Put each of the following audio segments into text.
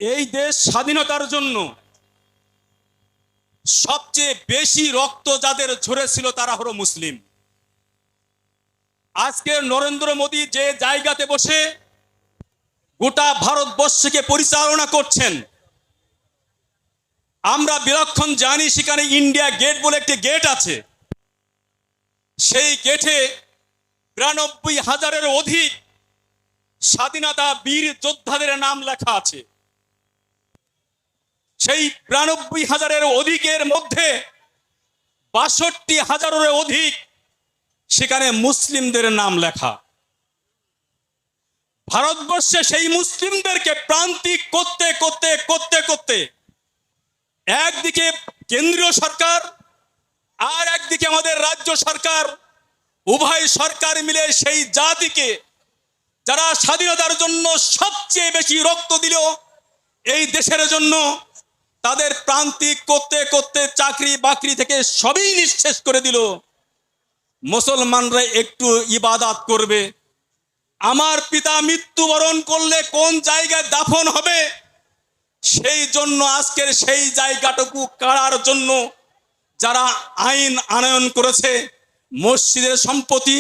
এই দেশ স্বাধীনতার জন্য সবচেয়ে বেশি রক্ত যাদের ঝরেছিল তারা হলো মুসলিম। আজকে নরেন্দ্র মোদী যে জায়গাতে বসে গোটা ভারতবর্ষকে পরিচালনা করছেন, আমরা বিলক্ষণ জানি সেখানে ইন্ডিয়া গেট বলে একটি গেট আছে। সেই গেটে ৯২,০০০-এর অধিক স্বাধীনতা বীর যোদ্ধাদের নাম লেখা আছে। সেই ৯২,০০০-এর অধিকের মধ্যে ৬২,০০০-এর অধিক সেখানে মুসলিমদের নাম লেখা। ভারতবর্ষে সেই মুসলিমদেরকে প্রান্তিক করতে করতে করতে করতে একদিকে কেন্দ্রীয় সরকার আর একদিকে আমাদের রাজ্য সরকার, উভয় সরকার মিলে সেই জাতিকে যারা স্বাধীনতার জন্য সবচেয়ে বেশি রক্ত দিল এই দেশের জন্য, তাদের প্রান্তিক করতে করতে চাকরি বাকরি থেকে সবই নিঃশেষ করে দিল। মুসলমানরা একটু ইবাদত করবে, আমার পিতা মৃত্যুবরণ করলে কোন জায়গায় দাফন হবে, সেই জন্য আজকের সেই জায়গাটুকু কাড়ার জন্য যারা আইন আনয়ন করেছে, মসজিদের সম্পত্তি,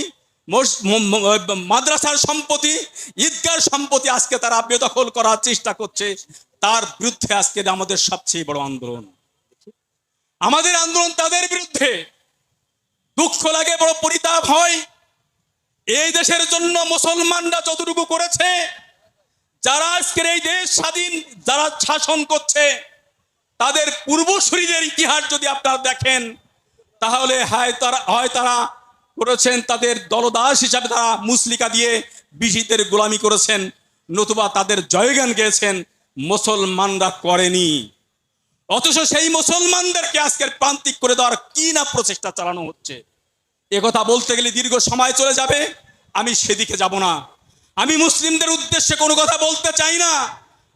মাদ্রাসার সম্পত্তি, ঈদগার সম্পত্তি আজকে তারা বেদখল করার চেষ্টা করছে, তার বিরুদ্ধে আজকে আমাদের সবচেয়ে বড় আন্দোলন। আমাদের আন্দোলন তাদের বিরুদ্ধে। দুঃখ লাগে, বড় পরিতাপ হয়, এই দেশের জন্য মুসলমানরা যতটুকু করেছে, যারা আজকের এই দেশ স্বাধীন যারা শাসন করছে, তাদের পূর্বসূরীদের ইতিহাস যদি আপনারা দেখেন, তাহলে হয় তারা করেছেন তাদের দলদাস হিসাবে তারা মুসলিকা দিয়ে বিজিতের গোলামি করেছেন, নতুবা তাদের জয়গান গেয়েছেন। মুসলমানরা করেনি। অথচ সেই মুসলমানদেরকে আজকের প্রান্তিক করে দেওয়ার কি না প্রচেষ্টা চালানো হচ্ছে, একথা বলতে গেলে দীর্ঘ সময় চলে যাবে, আমি সেদিকে যাব না। আমি মুসলিমদের উদ্দেশ্যে কোনো কথা বলতে চাই না।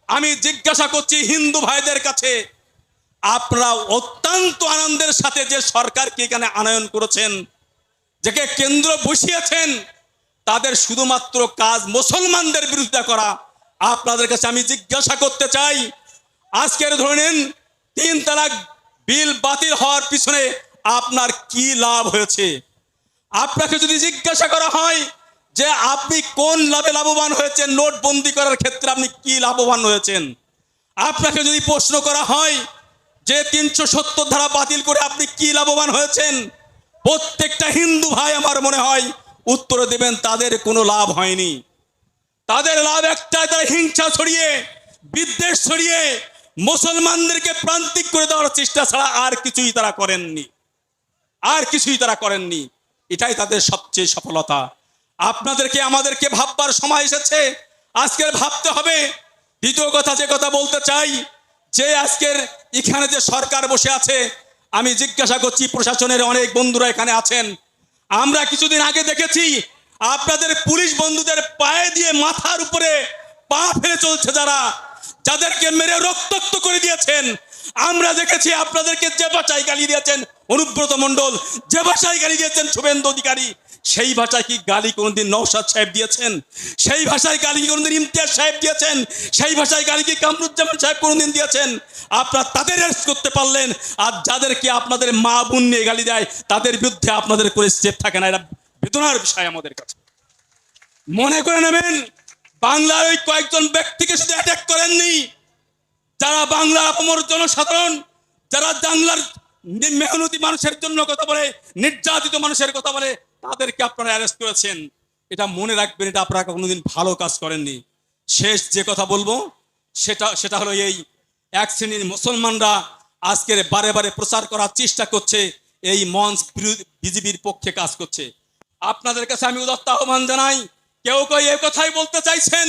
আমি জিজ্ঞাসা করছি হিন্দু ভাইদের কাছে, আপনারা অত্যন্ত আনন্দের সাথে যে সরকারকে এখানে আনয়ন করেছেন, যাকে কেন্দ্র বসিয়েছেন, তাদের শুধুমাত্র কাজ মুসলমানদের বিরুদ্ধে করা। আপনাদের কাছে আমি জিজ্ঞাসা করতে চাই, আজকের ধরে নেন ৩ তালাক বিল বাতিল হওয়ার পিছনে আপনার কি লাভ হয়েছে? আপনাকে যদি জিজ্ঞাসা করা হয় যে আপনি কোন লাভে লাভবান হয়েছেন, নোটবন্দি করার ক্ষেত্রে আপনি কি লাভবান হয়েছেন, আপনাকে যদি প্রশ্ন করা হয় যে ৩৭০ ধারা বাতিল করে আপনি কি লাভবান হয়েছেন, প্রত্যেকটা হিন্দু ভাই আমার মনে হয় উত্তর দেবেন তাদের কোনো লাভ হয়নি। তাদের লাভ একটাই, তারা হিংসা ছড়িয়ে, বিদ্বেষ ছড়িয়ে মুসলমানদেরকে প্রান্তিক করে দেওয়ার চেষ্টা ছাড়া আর কিছুই তারা করেননি। এটাই তাদের সবচেয়ে সফলতা। আপনাদেরকে আমাদেরকে ভাববার সময় এসেছে, আজকের ভাবতে হবে। দ্বিতীয় কথা যে কথা বলতে চাই, যে আজকের এখানে যে সরকার বসে আছে, আমি জিজ্ঞাসা করছি, প্রশাসনের অনেক বন্ধুরা এখানে আছেন, আমরা কিছুদিন আগে দেখেছি আপনাদের পুলিশ বন্ধুদের পায়ে দিয়ে মাথার উপরে পা ফেলে চলছে, যাদেরকে মেরে রক্তাক্ত করে দিয়েছেন। আমরা দেখেছি আপনাদেরকে যে ভাষায় গালি দিয়েছেন অনুব্রত মণ্ডল, যে ভাষায় গালি দিয়েছেন শুভেন্দু অধিকারী, সেই ভাষায় কি গালি কোনদিন নওশাদ সাহেব দিয়েছেন? সেই ভাষায় গালি কি কোনদিন ইমতিয়াজ সাহেব দিয়েছেন? সেই ভাষায় গালি কি কামরুজ্জামান সাহেব কোনদিন দিয়েছেন? আপনারা তাদের অ্যারেস্ট করতে পারলেন, আর যাদেরকে আপনাদের মা বোন নিয়ে গালি দেয় তাদের বিরুদ্ধে আপনাদের কোনো স্টেপ থাকে না। এটা বেদনার বিষয় আমাদের কাছে। মনে করে নেবেন, বাংলার ওই কয়েকজন ব্যক্তিকে শুধু অ্যাটাক করেননি, যারা বাংলা আপামর জনসাধারণ, যারা বাংলার মেহনতি মানুষের জন্য কথা বলে, নির্যাতিত মানুষের কথা বলে, তাদেরকে আপনারা অ্যারেস্ট করেছেন। এটা মনে রাখবেন, এটা আপনারা কোনোদিন ভালো কাজ করেননি। শেষ যে কথা বলবো সেটা হলো, এই এক শ্রেণীর মুসলমানরা আজকের বারে বারে প্রচার করার চেষ্টা করছে, এই মঞ্চ বিজেপির পক্ষে কাজ করছে। আপনাদের কাছে আমি উদাত্ত আহ্বান জানাই, কেউ এই কথাই বলতে চাইছেন,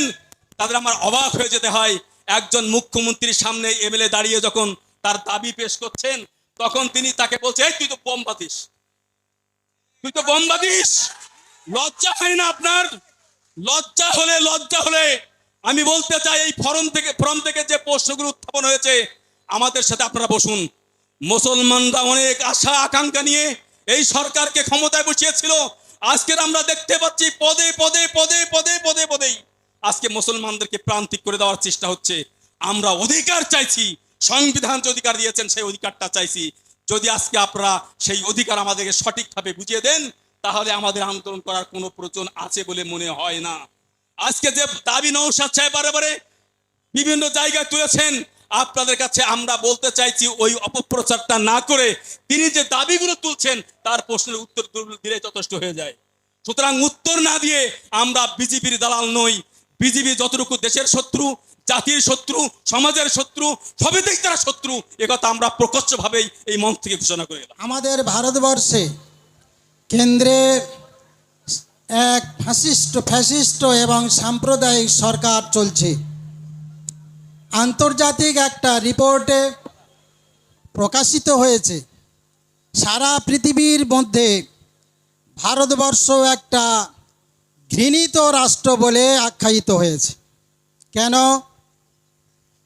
তাদের আমার অবাক হয়ে যেতে হয়। একজন মুখ্যমন্ত্রীর সামনে এমএলএ দাঁড়িয়ে যখন তার দাবি পেশ করছেন, তখন তিনি তাকে বলছে, তুই তো বোম বাঁধিস, লজ্জা হয় না আপনার? লজ্জা হলে আমি বলতে চাই, এই ফোরাম থেকে যে প্রশ্নগুলো উত্থাপন হয়েছে, আমাদের সাথে আপনারা বসুন। মুসলমানরা অনেক আশা আকাঙ্ক্ষা নিয়ে এই সরকারকে ক্ষমতায় বসিয়েছিল। আজকের আমরা দেখতে পাচ্ছি পদে পদেই আজকে মুসলমানদেরকে প্রান্তিক করে দেওয়ার চেষ্টা হচ্ছে। আমরা অধিকার চাইছি, সংবিধান যে অধিকার দিয়েছেন সেই অধিকারটা চাইছি। যদি আজকে আপনারা সেই অধিকার আমাদেরকে সঠিকভাবে বুঝিয়ে দেন, তাহলে আমাদের আন্দোলন করার কোনো প্রয়োজন আছে বলে মনে হয় না। আজকে যে দাবি নওশাদ সাহেব বারে বিভিন্ন জায়গায় তুলেছেন, আপনাদের কাছে আমরা বলতে চাইছি ওই অপপ্রচারটা না করে তিনি যে দাবিগুলো তুলছেন তার প্রশ্নের উত্তর দিলে যথেষ্ট হয়ে যায়। সুতরাং উত্তর না দিয়ে আমরা বিজেপির দালাল নই। বিজেপি যতটুকু দেশের শত্রু, জাতির শত্রু, সমাজের শত্রু, সবই দিক তারা শত্রু, একথা আমরা প্রকাশ্যভাবেই এই মঞ্চ থেকে ঘোষণা করে গেলাম। আমাদের ভারতবর্ষে কেন্দ্রে এক ফ্যাসিস্ট এবং সাম্প্রদায়িক সরকার চলছে। আন্তর্জাতিক একটা রিপোর্টে প্রকাশিত হয়েছে, সারা পৃথিবীর মধ্যে ভারতবর্ষ একটা ঘৃণিত রাষ্ট্র বলে আখ্যায়িত হয়েছে। কেন?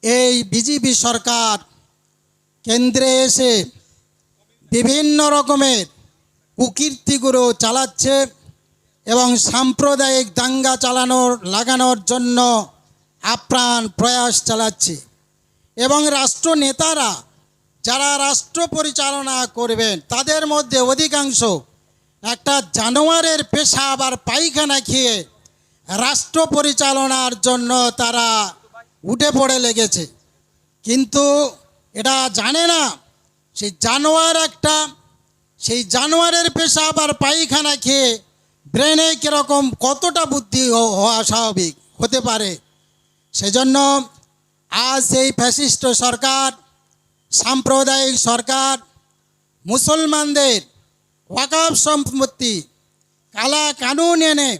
এই বিজেপি সরকার কেন্দ্রে এসে বিভিন্ন রকমের কুকীর্তিগুলো চালাচ্ছে এবং সাম্প্রদায়িক দাঙ্গা লাগানোর জন্য আপ্রাণ প্রয়াস চালাচ্ছে। এবং রাষ্ট্রনেতারা যারা রাষ্ট্র পরিচালনা করবেন তাদের মধ্যে অধিকাংশ একটা জানোয়ারের পেশাব আর পায়খানা খেয়ে রাষ্ট্র পরিচালনার জন্য তারা উঠে পড়ে লেগেছে। কিন্তু এটা জানে না সেই জানোয়ারের পেশাব আর পায়খানা খেয়ে ব্রেনে কীরকম কতটা বুদ্ধি হওয়া স্বাভাবিক হতে পারে। সেজন্য আজ এই ফ্যাসিস্ট সরকার, সাম্প্রদায়িক সরকার মুসলমানদের ওয়াকফ সম্পত্তি কালা কানুন এনে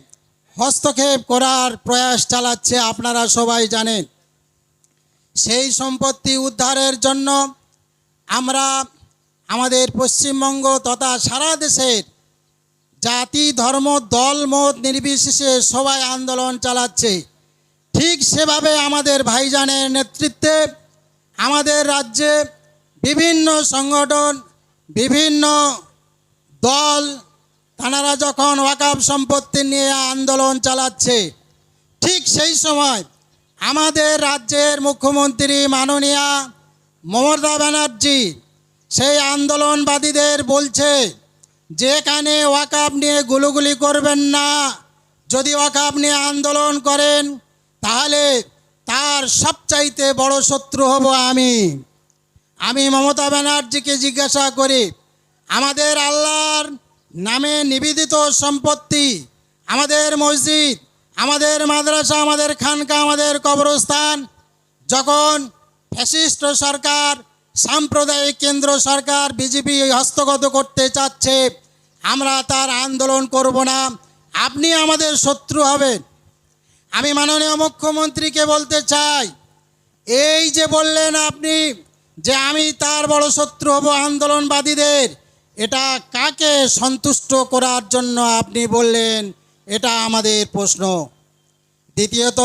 হস্তক্ষেপ করার প্রয়াস চালাচ্ছে, আপনারা সবাই জানেন। সেই সম্পত্তি উদ্ধারের জন্য আমরা আমাদের পশ্চিমবঙ্গ তথা সারা দেশের জাতি, ধর্ম, দল, মত নির্বিশেষে সবাই আন্দোলন চালাচ্ছে। ঠিক সেভাবে আমাদের ভাইজানের নেতৃত্বে আমাদের রাজ্যে বিভিন্ন সংগঠন, বিভিন্ন দল, তারা যখন ওয়াকফ সম্পত্তি নিয়ে আন্দোলন চালাচ্ছে, ঠিক সেই সময় আমাদের রাজ্যের মুখ্যমন্ত্রী মাননীয়া মমতা ব্যানার্জি সেই আন্দোলনবাদীদের বলছে যেখানে ওয়াকফ নিয়ে গুলুগুলি করবেন না, যদি ওয়াকফ নিয়ে আন্দোলন করেন তাহলে তার সবচাইতে বড় শত্রু হব আমি মমতা ব্যানার্জিকে জিজ্ঞাসা করি, আমাদের আল্লাহর নামে নিবেদিত সম্পত্তি, আমাদের মসজিদ, আমাদের মাদ্রাসা, আমাদের খানকা, আমাদের কবরস্থান যখন ফ্যাসিস্ট সরকার, সাম্প্রদায়িক কেন্দ্র সরকার বিজেপি হস্তগত করতে চাচ্ছে, আমরা তার আন্দোলন করব না, আপনি আমাদের শত্রু হবেন। আমি মাননীয় মুখ্যমন্ত্রীকে বলতে চাই, এই যে বললেন আপনি যে আমি তার বড় শত্রু হব আন্দোলনবাদীদের, এটা কাকে সন্তুষ্ট করার জন্য আপনি বললেন? এটা আমাদের প্রশ্ন। দ্বিতীয়ত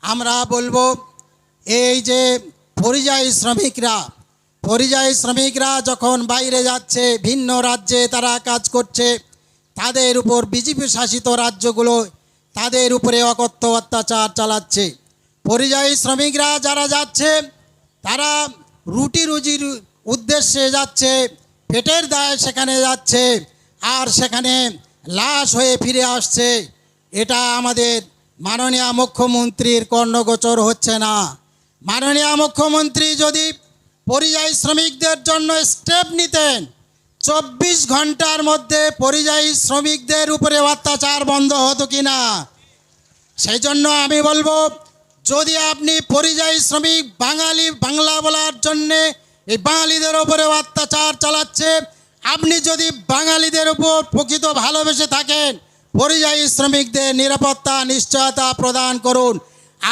আমরা বলবো, এই যে পরিযায়ী শ্রমিকরা যখন বাইরে যাচ্ছে, ভিন্ন রাজ্যে তারা কাজ করছে, তাদের উপর বিজেপি শাসিত রাজ্যগুলো তাদের উপরে অকথ্য অত্যাচার চালাচ্ছে। পরিযায়ী শ্রমিকরা যারা যাচ্ছে তারা রুটি রুজির উদ্দেশ্যে যাচ্ছে, পেটের দায়ে সেখানে যাচ্ছে, আর সেখানে লাশ হয়ে ফিরে আসছে। এটা আমাদের মাননীয় মুখ্যমন্ত্রীর কর্ণগোচর হচ্ছে না। মাননীয় মুখ্যমন্ত্রী যদি পরিযায়ী শ্রমিকদের জন্য স্টেপ নিতেন, 24 ঘন্টার মধ্যে পরিযায়ী শ্রমিকদের উপরে অত্যাচার বন্ধ হতো কিনা। সেই জন্য আমি বলবো, যদি আপনি পরিযায়ী শ্রমিক বাংলা বলার জন্যে এই বাঙালিদের উপরে অত্যাচার চালাচ্ছে, আপনি যদি বাঙালিদের উপর প্রকৃত ভালোবেসে থাকেন, পরিযায়ী শ্রমিকদের নিরাপত্তা নিশ্চয়তা প্রদান করুন।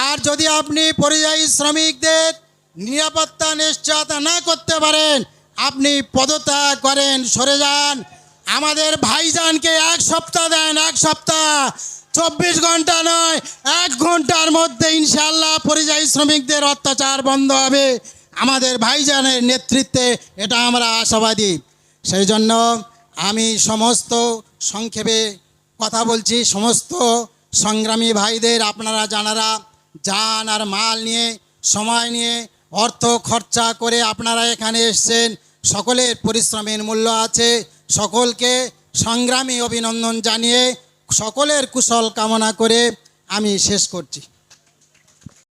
আর যদি আপনি পরিযায়ী শ্রমিকদের নিরাপত্তা নিশ্চয়তা না করতে পারেন, আপনি পদত্যাগ করেন, সরে যান। আমাদের ভাইজানকে 1 সপ্তাহ দেন, 1 সপ্তাহ, 24 ঘন্টা নয়, 1 ঘন্টার মধ্যে ইনশাআল্লাহ পরিযায়ী শ্রমিকদের অত্যাচার বন্ধ হবে আমাদের ভাইজানের নেতৃত্বে, এটা আমরা আশাবাদী। সেই জন্য আমি সংক্ষেপে কথা বলছি, সমস্ত সংগ্রামী ভাইদের, আপনারা যারা জান আর মাল নিয়ে সময় নিয়ে অর্থ খরচা করে আপনারা এখানে এসেছেন, সকলের পরিশ্রমের মূল্য আছে। সকলকে সংগ্রামী অভিনন্দন জানিয়ে সকলের কুশল কামনা করে আমি শেষ করছি।